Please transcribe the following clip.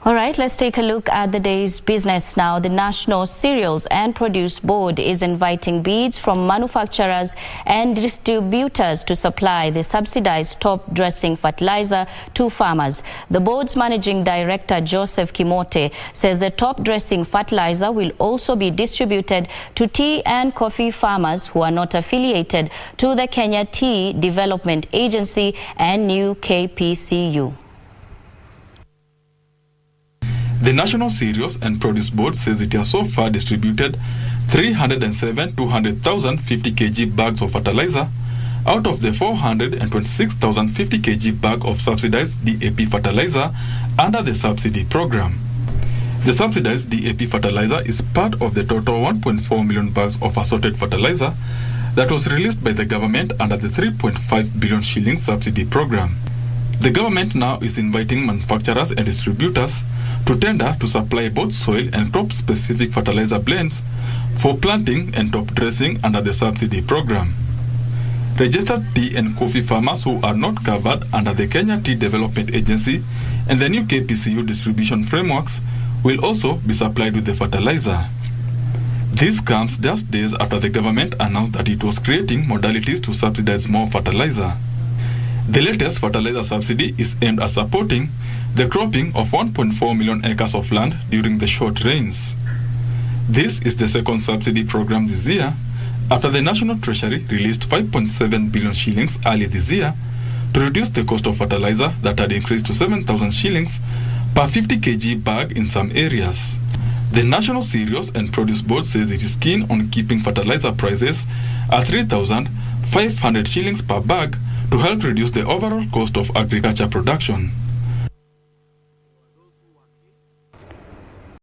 All right, let's take a look at the day's business now. The National Cereals and Produce Board is inviting bids from manufacturers and distributors to supply the subsidized top dressing fertilizer to farmers. The board's managing director, Joseph Kimote, says the top dressing fertilizer will also be distributed to tea and coffee farmers who are not affiliated to the Kenya Tea Development Agency and new KPCU. The National Cereals and Produce Board says it has so far distributed 307 200,000 50 kg bags of fertilizer out of the 426,000 50 kg bag of subsidized DAP fertilizer under the subsidy program. The subsidized DAP fertilizer is part of the total 1.4 million bags of assorted fertilizer that was released by the government under the 3.5 billion shilling subsidy program. The government now is inviting manufacturers and distributors to tender to supply both soil and crop-specific fertilizer blends for planting and top dressing under the subsidy program. Registered tea and coffee farmers who are not covered under the Kenya Tea Development Agency and the new KPCU distribution frameworks will also be supplied with the fertilizer. This comes just days after the government announced that it was creating modalities to subsidize more fertilizer. The latest fertilizer subsidy is aimed at supporting the cropping of 1.4 million acres of land during the short rains. This is the second subsidy program this year after the National Treasury released 5.7 billion shillings early this year to reduce the cost of fertilizer that had increased to 7,000 shillings per 50 kg bag in some areas. The National Cereals and Produce Board says it is keen on keeping fertilizer prices at 3,500 shillings per bag to help reduce the overall cost of agriculture production.